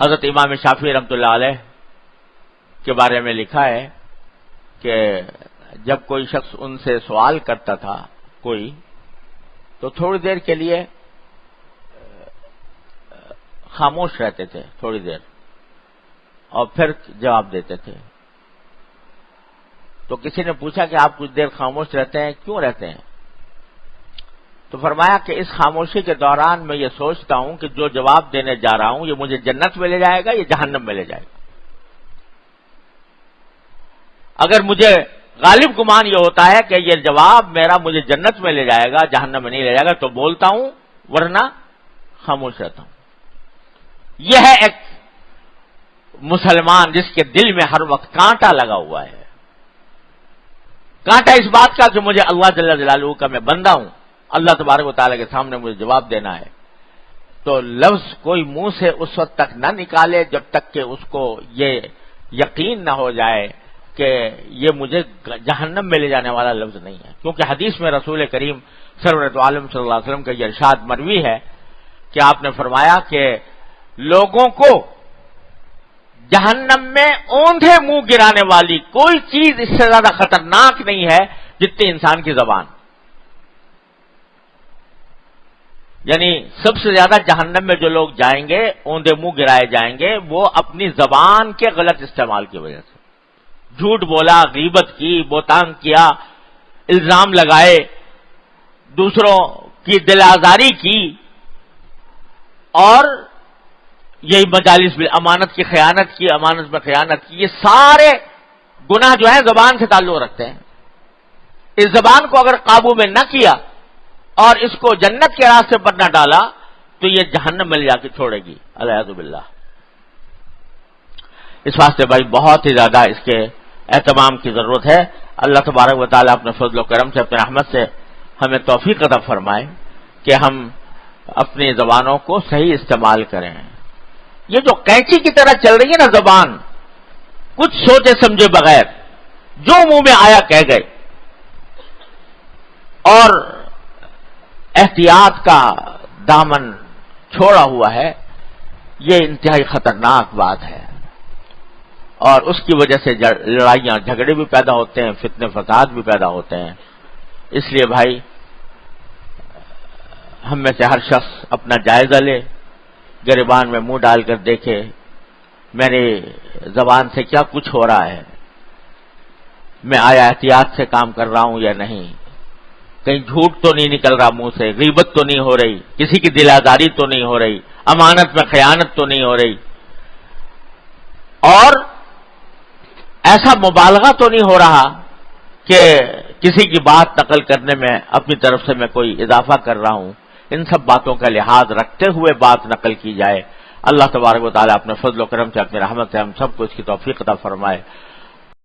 حضرت امام شافعی رحمۃ اللہ علیہ کے بارے میں لکھا ہے کہ جب کوئی شخص ان سے سوال کرتا تھا کوئی، تو تھوڑی دیر کے لیے خاموش رہتے تھے، تھوڑی دیر، اور پھر جواب دیتے تھے۔ تو کسی نے پوچھا کہ آپ کچھ دیر خاموش رہتے ہیں، کیوں رہتے ہیں؟ تو فرمایا کہ اس خاموشی کے دوران میں یہ سوچتا ہوں کہ جو جواب دینے جا رہا ہوں یہ مجھے جنت میں لے جائے گا یا جہنم میں لے جائے گا۔ اگر مجھے غالب گمان یہ ہوتا ہے کہ یہ جواب میرا مجھے جنت میں لے جائے گا، جہنم میں نہیں لے جائے گا، تو بولتا ہوں، ورنہ خاموش رہتا ہوں۔ یہ ہے ایک مسلمان جس کے دل میں ہر وقت کانٹا لگا ہوا ہے، کانٹا اس بات کا کہ مجھے اللہ جل جلالہ کا میں بندہ ہوں، اللہ تبارک و تعالیٰ کے سامنے مجھے جواب دینا ہے۔ تو لفظ کوئی منہ سے اس وقت تک نہ نکالے جب تک کہ اس کو یہ یقین نہ ہو جائے کہ یہ مجھے جہنم میں لے جانے والا لفظ نہیں ہے، کیونکہ حدیث میں رسول کریم سرورت عالم صلی اللہ علیہ وسلم کا یہ ارشاد مروی ہے کہ آپ نے فرمایا کہ لوگوں کو جہنم میں اوندھے منہ گرانے والی کوئی چیز اس سے زیادہ خطرناک نہیں ہے جتنی انسان کی زبان۔ یعنی سب سے زیادہ جہنم میں جو لوگ جائیں گے، اوندھے منہ گرائے جائیں گے، وہ اپنی زبان کے غلط استعمال کی وجہ سے، جھوٹ بولا، غیبت کی، بہتان کیا، الزام لگائے، دوسروں کی دل آزاری کی، اور یہی مجالس بالامانت کی خیانت کی، امانت میں خیانت کی۔ یہ سارے گناہ جو ہیں زبان سے تعلق رکھتے ہیں۔ اس زبان کو اگر قابو میں نہ کیا اور اس کو جنت کے راستے پر نہ ڈالا تو یہ جہنم میں لے جا کے چھوڑے گی، الیاذ باللہ۔ اس واسطے بھائی بہت ہی زیادہ اس کے اہتمام کی ضرورت ہے۔ اللہ تبارک و تعالیٰ اپنے فضل و کرم سے، اپنے رحمت سے ہمیں توفیق عطا فرمائے کہ ہم اپنی زبانوں کو صحیح استعمال کریں۔ یہ جو کینچی کی طرح چل رہی ہے نا زبان، کچھ سوچے سمجھے بغیر جو منہ میں آیا کہہ گئے، اور احتیاط کا دامن چھوڑا ہوا ہے، یہ انتہائی خطرناک بات ہے، اور اس کی وجہ سے لڑائیاں جھگڑے بھی پیدا ہوتے ہیں، فتنے فساد بھی پیدا ہوتے ہیں۔ اس لیے بھائی ہم میں سے ہر شخص اپنا جائزہ لے، گریبان میں منہ ڈال کر دیکھے میری زبان سے کیا کچھ ہو رہا ہے، میں آیا احتیاط سے کام کر رہا ہوں یا نہیں، کہیں جھوٹ تو نہیں نکل رہا منہ سے، غیبت تو نہیں ہو رہی، کسی کی دل آزاری تو نہیں ہو رہی، امانت میں خیانت تو نہیں ہو رہی، اور ایسا مبالغہ تو نہیں ہو رہا کہ کسی کی بات نقل کرنے میں اپنی طرف سے میں کوئی اضافہ کر رہا ہوں۔ ان سب باتوں کا لحاظ رکھتے ہوئے بات نقل کی جائے۔ اللہ تبارک و تعالیٰ اپنے فضل و کرم سے، اپنی رحمت سے ہم سب کو اس کی توفیق عطا فرمائے۔